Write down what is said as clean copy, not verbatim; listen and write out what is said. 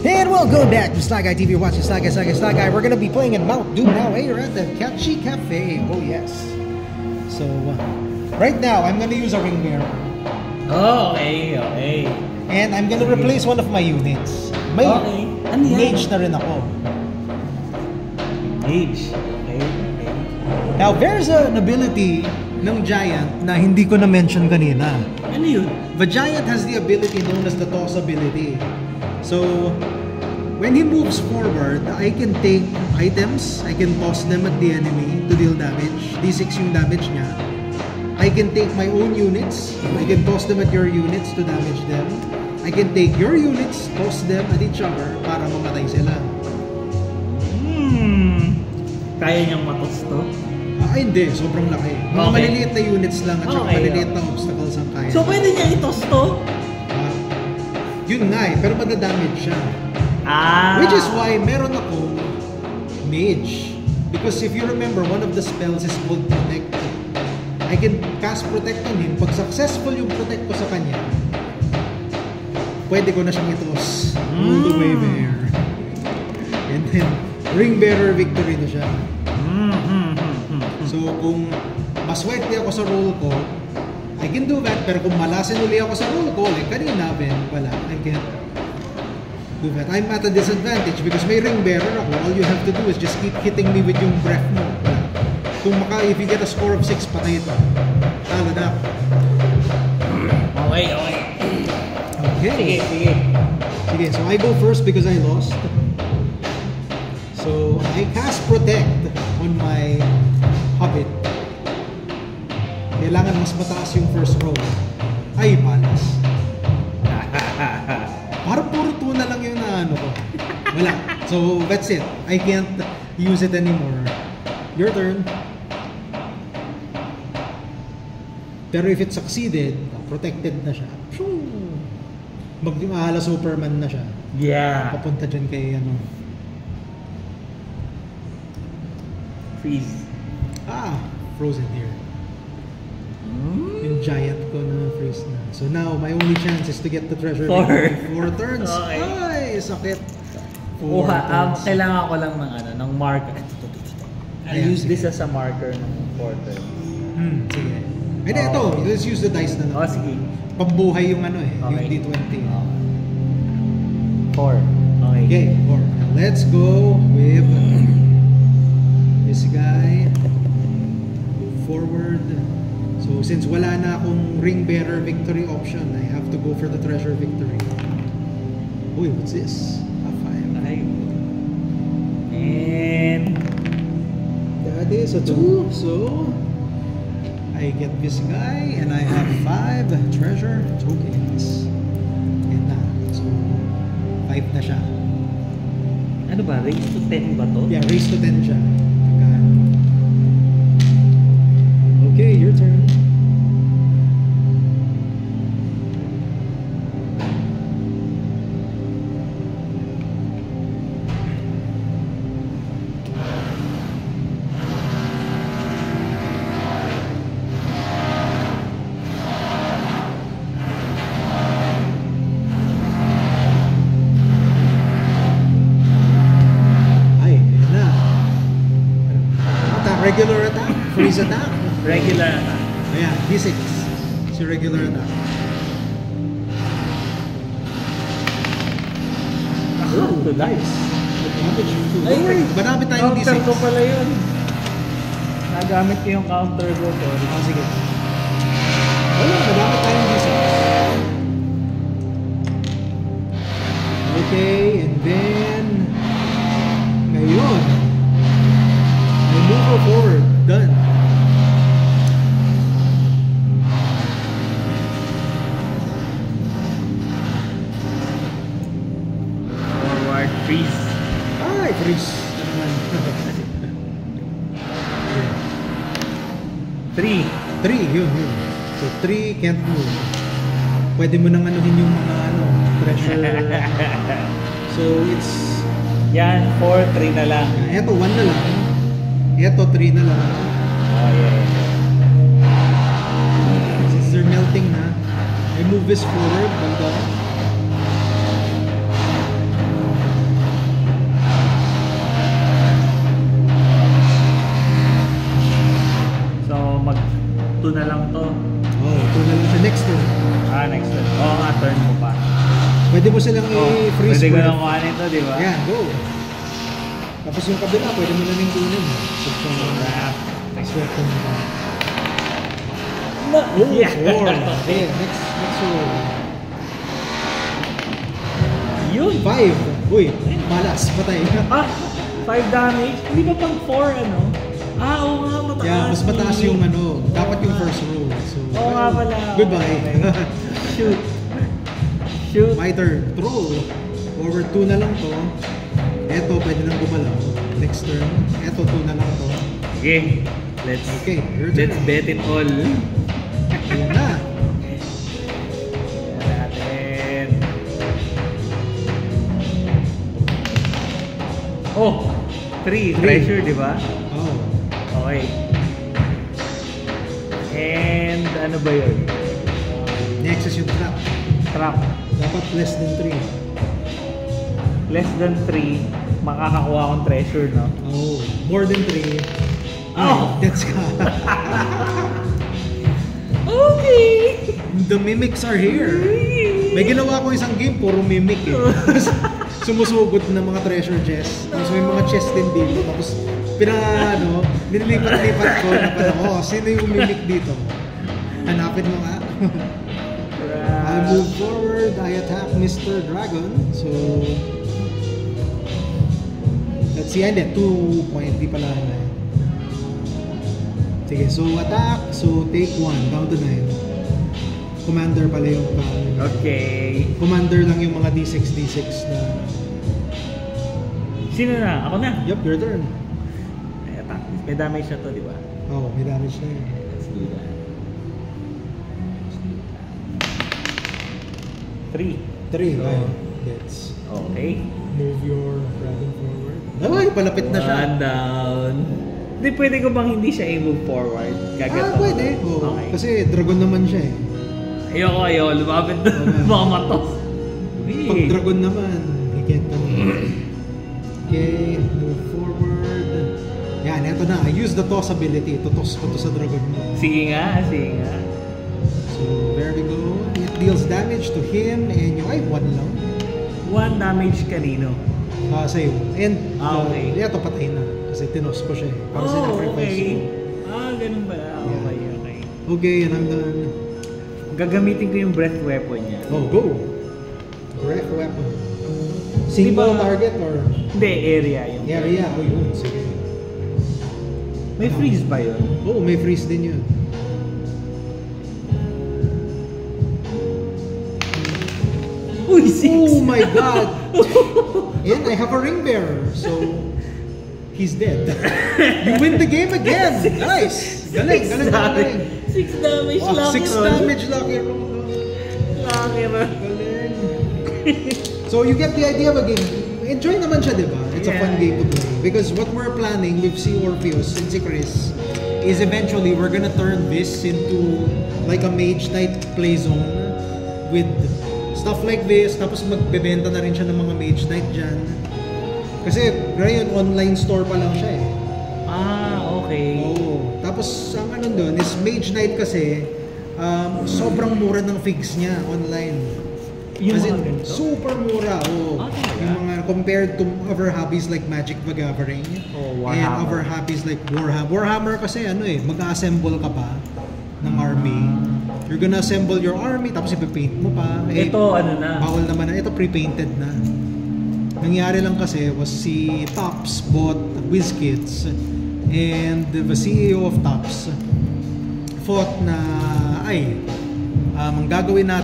And welcome back to Sly Guy TV. You're watching Sly Guy. We're gonna be playing in Mount Doom now. Hey, you're at the Catchy Cafe. Oh yes. So right now I'm gonna use a ring mirror. Oh, okay. And I'm gonna replace one of my units. May mage na rin ako. Mage. Okay. Now there's an ability ng Giant na hindi ko na-mention kanina. Ano yun? The Giant has the ability known as the toss ability. So, when he moves forward, I can take items, I can toss them at the enemy to deal damage. D6 yung damage niya. I can take my own units, I can toss them at your units to damage them. I can take your units, toss them at each other para mamatay sila. Kaya niyang matos to? Hindi. Sobrang laki. Mga maliliit na units lang at saka maliliit na obstacles ang kaya. So, pwede niya itos to? Yun nga pero madadamage siya. Which is why meron akong mage. Because if you remember, one of the spells is called Protect. I can cast Protect on him. Pag successful yung Protect ko sa kanya, pwede ko na siyang itos. All the way there. And then, Ring Bearer Victory na siya. So, kung maswerte ako sa roll ko, I can do that, pero kung malasin uli ako sa roll ko, like kanina, wala, I can't do that. I'm at a disadvantage because may ring bearer ako. All you have to do is just keep hitting me with yung breath mo. Kung if you get a score of 6, patay ito. Talo na. Okay. Sige, so I go first because I lost. So, I cast Protect on my Hobbit. Kailangan mas mataas yung first roll. Ay, malas. Parang puro tuna lang yung naano ko. Wala. So, that's it. I can't use it anymore. Your turn. Pero if it succeeded, protected na siya. Mag-ahala Superman na siya. Yeah. Papunta dyan kay ano. Freeze. Frozen here. Yung Giant ko na freeze na. So now, my only chance is to get the treasure. 4 turns. Okay. Ay, sakit. 4 turns. Kailangan ko lang ng marker. I'll use this as a marker ng 4 turns. Sige. Pwede ito. Let's use the dice na lang. Sige. Pambuhay yung yung D20. 4. Okay, 4. Now, let's go with this guy. Go forward. So since wala na akong ring bearer victory option, I have to go for the treasure victory. Uy, what's this? A 5. And that is a 2. So I get this guy and I have 5 treasure tokens. Yan na. So 5 na siya. Ano ba? Raise to 10 ba to? Yeah, raise to 10 siya. Okay, your turn. Regular attack? Freeze attack? Regular attack. Ayan, D6. It's your regular attack. Nice. Ay, marami tayong D6. Counter ko pala yun. Nagamit ko yung counter ko. Sige. Wala, marami tayong D6. Okay, and then ngayon I move her forward. Done. Forward, freeze. Ay, freeze. 3, yun. So 3 can't move. Pwede mo nang anuhin yung mga pressure. So it's yan, 4, 3 na lang. Eto 1 na lang. Eto 3 na lang. Since they're melting na, I move this forward. Banda. Pwede mo silang i-freeze pwede ko breath. lang kuhanin ito, di ba? Yan, go. Tapos yung kabila, pwede mo na rin kunin. Crap. Sweat ko na. Oh, yeah. 4. Okay, next roll. Yun. 5. Uy, malas. Patay. 5 damage? Hindi ba pang 4 ano? Oo nga, mataas. Yeah, mas mataas yung ano. Dapat yung first roll. So, Oo nga pala. Goodbye. Shoot. Shoot. My turn. Throw. Forward 2 na lang to. Eto, pwede nang gumalaw. Next turn. Eto, 2 na lang to. Okay. Let's bet it all. Ayan na. Ayan natin. Oh! 3. Treasure, di ba? Oh. Okay. And ano ba yun? Next is yung trap. Trap. Dapat less than 3. Less than 3, makakakuha akong treasure, no? Oh. More than 3. Oh! That's ka. Okay! The mimics are here. May ginawa ko isang game, puro mimic eh. Sumusugod ng mga treasure chests. Tapos may mga chests din dito. Tapos nililipat-lipat ko na parang, sino yung mimic dito? Hanapin mo nga. I move forward, I attack Mr. Dragon. So, let's see, hindi, 2 point, di pala na. Sige, so attack, so take 1, down to 9. Commander pala yung Okay. Commander lang yung mga D6 na. Sino na? Ako na? Yup, your turn. Ay, attack. May damage na to, di ba? Oh, may damage na yun. Let's do that. 3. 3, right. That's. Okay. Move your dragon forward. Ay, palapit na siya. One down. Hindi, pwede ko bang hindi siya i-move forward? Pwede. Oh, Okay. Kasi dragon naman siya eh. Ayoko. Lumapit doon. Baka matos. Pag dragon naman, he can't Okay, move forward. Yan, eto na. I use the toss ability. Totos ko to sa dragon mo. Sige nga. So, there we go. It deals damage to him and yung, 1 lang. 1 damage kanino? Sa'yo. And, okay. Eto patay na. Kasi tinos ko siya eh. Para Okay. Ganun ba? Okay. Okay, and I'm done. Gagamitin ko yung breath weapon niya. Oh, go! Breath weapon. Single target or? Hindi, area yung Area. Oh, yun. Sige. May freeze ba yun? Oh, may freeze din yun. Uy, 6! Oh my god! And I have a ring bearer, so he's dead. You win the game again! Nice! Galing. 6 damage lucky 6 roll. damage lucky roll. Lucky roll. Galing. So you get the idea of a game. Enjoy naman siya, di ba? It's a fun game to play. Because what we're planning with si Orpheus and si Chris is eventually we're gonna turn this into like a mage knight play zone with stuff like this. Tapos magbebenta na rin siya ng mga mage knight dyan. Kasi ngayon online store pa lang siya eh. Okay. Oo. Tapos ang ano doon is mage knight kasi sobrang mura ng figs niya online. Yung As in, mga ganito? super mura. Yung mga compared to other hobbies like Magic the Gathering and other hobbies like Warhammer. Warhammer kasi mag-assemble ka pa ng army. You're gonna assemble your army tapos ipipaint mo pa. Ito na? Bawal naman na. Ito pre-painted na. Nangyari lang kasi was si Tops bought WizKids and the CEO of Tops thought na ang gagawin natin